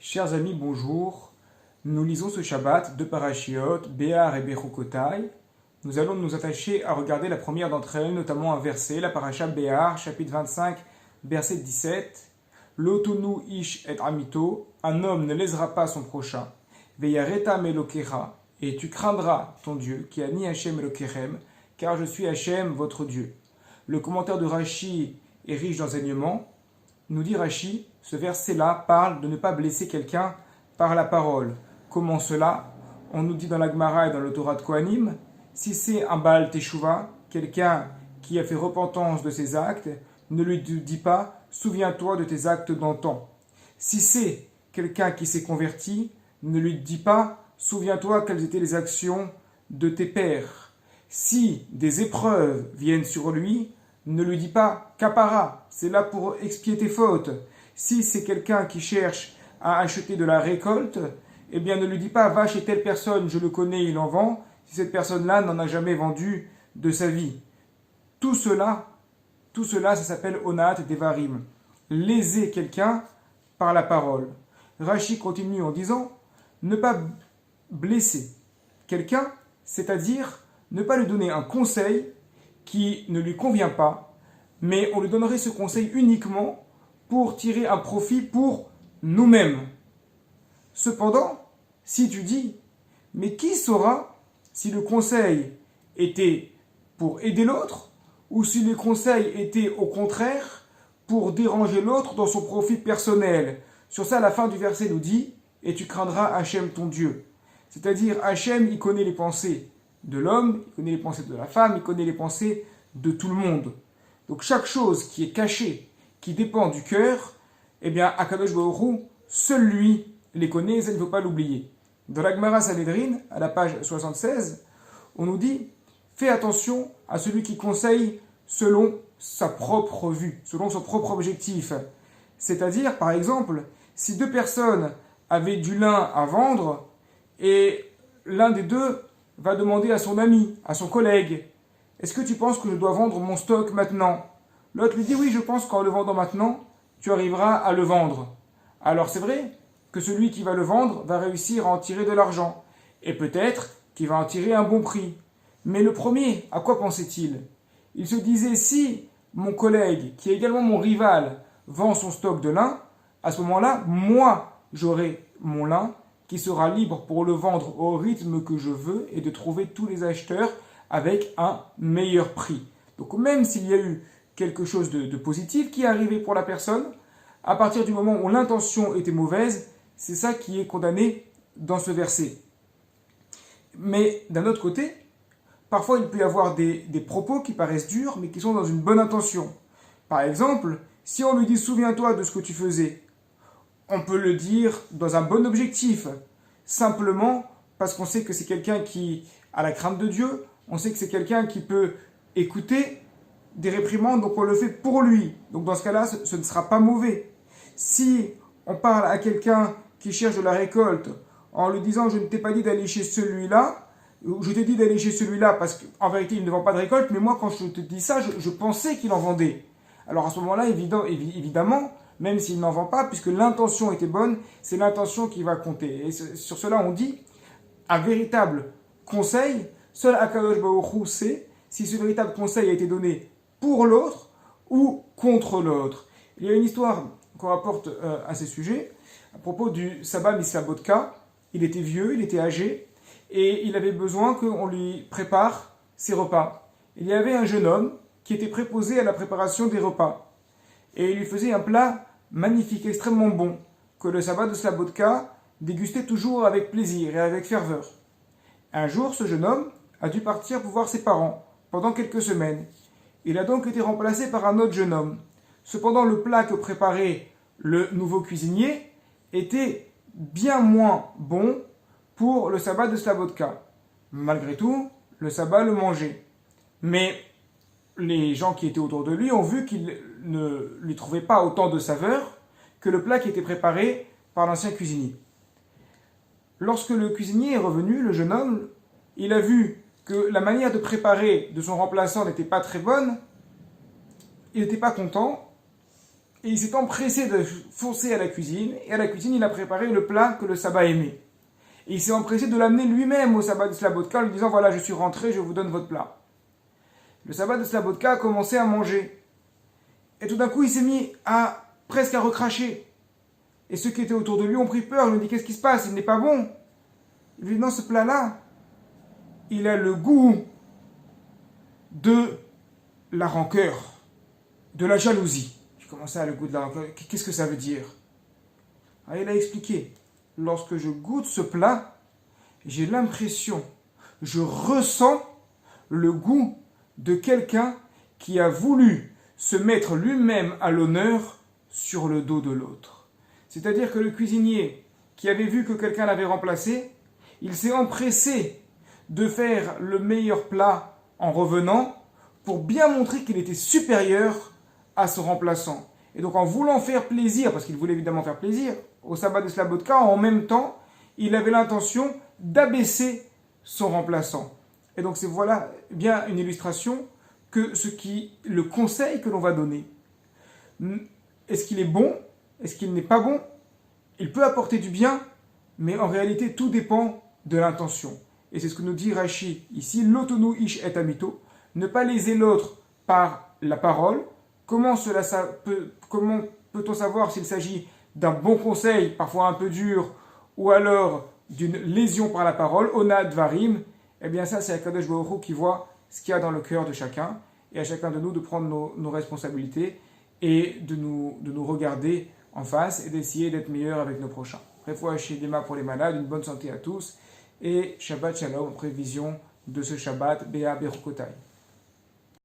Chers amis, bonjour. Nous lisons ce Shabbat deux parashiot, Béar et Bechukotai. Nous allons nous attacher à regarder la première d'entre elles, notamment un verset, la parasha Béar, chapitre 25, verset 17. L'otonu ish et amito, un homme ne lésera pas son prochain. Veyareta melokecha, et tu craindras ton Dieu, qui a ni Hachem Elokechem, car je suis Hachem, votre Dieu. Le commentaire de Rashi est riche d'enseignements. Nous dit Rashi, ce verset-là parle de ne pas blesser quelqu'un par la parole. Comment cela? On nous dit dans la Gemara et dans le Torah de Kohanim, si c'est un Baal Teshuva, quelqu'un qui a fait repentance de ses actes, ne lui dis pas « souviens-toi de tes actes d'antan ». Si c'est quelqu'un qui s'est converti, ne lui dis pas « souviens-toi quelles étaient les actions de tes pères ». Si des épreuves viennent sur lui, ne lui dis pas « kapara », c'est là pour expier tes fautes. Si c'est quelqu'un qui cherche à acheter de la récolte, eh bien ne lui dis pas « va chez telle personne, je le connais, il en vend », si cette personne-là n'en a jamais vendu de sa vie. Tout cela, ça s'appelle Onat Devarim. Léser quelqu'un par la parole. Rashi continue en disant ne pas blesser quelqu'un, c'est-à-dire ne pas lui donner un conseil qui ne lui convient pas, mais on lui donnerait ce conseil uniquement pour tirer un profit pour nous-mêmes. Cependant, si tu dis, mais qui saura si le conseil était pour aider l'autre, ou si le conseil était au contraire pour déranger l'autre dans son profit personnel. Sur ça, la fin du verset nous dit, et tu craindras Hachem ton Dieu. C'est-à-dire, Hachem, il connaît les pensées de l'homme, il connaît les pensées de la femme, il connaît les pensées de tout le monde. Donc chaque chose qui est cachée, qui dépend du cœur, eh bien, Akadosh Baruch Hu, seul lui les connaît et ça ne faut pas l'oublier. Dans la Gemara Sanhedrin, à la page 76, on nous dit fais attention à celui qui conseille selon sa propre vue, selon son propre objectif. C'est-à-dire, par exemple, si deux personnes avaient du lin à vendre et l'un des deux va demander à son ami, à son collègue, est-ce que tu penses que je dois vendre mon stock maintenant? L'autre lui dit oui, je pense qu'en le vendant maintenant, tu arriveras à le vendre. Alors c'est vrai que celui qui va le vendre va réussir à en tirer de l'argent et peut-être qu'il va en tirer un bon prix. Mais le premier, à quoi pensait-il? Il se disait, si mon collègue, qui est également mon rival, vend son stock de lin, à ce moment-là, moi, j'aurai mon lin qui sera libre pour le vendre au rythme que je veux et de trouver tous les acheteurs avec un meilleur prix. Donc même s'il y a eu quelque chose de positif qui est arrivé pour la personne, à partir du moment où l'intention était mauvaise, c'est ça qui est condamné dans ce verset. Mais d'un autre côté, parfois, il peut y avoir des propos qui paraissent durs, mais qui sont dans une bonne intention. Par exemple, si on lui dit « souviens-toi de ce que tu faisais », on peut le dire dans un bon objectif, simplement parce qu'on sait que c'est quelqu'un qui a la crainte de Dieu, on sait que c'est quelqu'un qui peut écouter des réprimandes, donc on le fait pour lui. Donc dans ce cas-là, ce ne sera pas mauvais. Si on parle à quelqu'un qui cherche de la récolte en lui disant « je ne t'ai pas dit d'aller chez celui-là », je t'ai dit d'aller chez celui-là parce qu'en vérité, il ne vend pas de récolte, mais moi, quand je te dis ça, je pensais qu'il en vendait. Alors à ce moment-là, évidemment, même s'il n'en vend pas, puisque l'intention était bonne, c'est l'intention qui va compter. Et sur cela, on dit, un véritable conseil, seul Akadosh Baruch Hu sait si ce véritable conseil a été donné pour l'autre ou contre l'autre. Il y a une histoire qu'on rapporte à ces sujets, à propos du Saba Mislabotka. Il était vieux, il était âgé, et il avait besoin qu'on lui prépare ses repas. Il y avait un jeune homme qui était préposé à la préparation des repas. Et il lui faisait un plat magnifique, extrêmement bon, que le sabbat de Slabotka dégustait toujours avec plaisir et avec ferveur. Un jour, ce jeune homme a dû partir pour voir ses parents pendant quelques semaines. Il a donc été remplacé par un autre jeune homme. Cependant, le plat que préparait le nouveau cuisinier était bien moins bon pour le sabbat de Slabotka. Malgré tout, le sabbat le mangeait. Mais les gens qui étaient autour de lui ont vu qu'il ne lui trouvait pas autant de saveur que le plat qui était préparé par l'ancien cuisinier. Lorsque le cuisinier est revenu, le jeune homme, il a vu que la manière de préparer de son remplaçant n'était pas très bonne, il n'était pas content, Et il s'est empressé de foncer à la cuisine, et à la cuisine, il a préparé le plat que le sabbat aimait. Et il s'est empressé de l'amener lui-même au sabbat de Slabotka en lui disant, voilà, je suis rentré, je vous donne votre plat. Le sabbat de Slabotka a commencé à manger. Et tout d'un coup, il s'est mis presque à recracher. Et ceux qui étaient autour de lui ont pris peur. Ils lui ont dit, qu'est-ce qui se passe? Il n'est pas bon. Il lui dit, non, ce plat-là, il a le goût de la rancœur, de la jalousie. Comment ça, le goût de la rancœur? Qu'est-ce que ça veut dire? Ah, il a expliqué. Lorsque je goûte ce plat, j'ai l'impression, je ressens le goût de quelqu'un qui a voulu se mettre lui-même à l'honneur sur le dos de l'autre. C'est-à-dire que le cuisinier qui avait vu que quelqu'un l'avait remplacé, il s'est empressé de faire le meilleur plat en revenant pour bien montrer qu'il était supérieur à son remplaçant. Et donc en voulant faire plaisir, parce qu'il voulait évidemment faire plaisir, au sabbat de Slabotka, en même temps, il avait l'intention d'abaisser son remplaçant. Et donc c'est voilà bien une illustration que le conseil que l'on va donner. Est-ce qu'il est bon? Est-ce qu'il n'est pas bon? Il peut apporter du bien, mais en réalité tout dépend de l'intention. Et c'est ce que nous dit Rashi ici, l'otonu ish et amito, ne pas léser l'autre par la parole. Comment peut-on savoir s'il s'agit d'un bon conseil, parfois un peu dur, ou alors d'une lésion par la parole, onad varim? Eh bien ça, c'est Akadosh Baruch Hu qui voit ce qu'il y a dans le cœur de chacun, et à chacun de nous de prendre nos responsabilités et de nous regarder en face et d'essayer d'être meilleur avec nos prochains. Refoua Shélema pour les malades, une bonne santé à tous, et Shabbat Shalom en prévision de ce Shabbat, Béa Berukotai.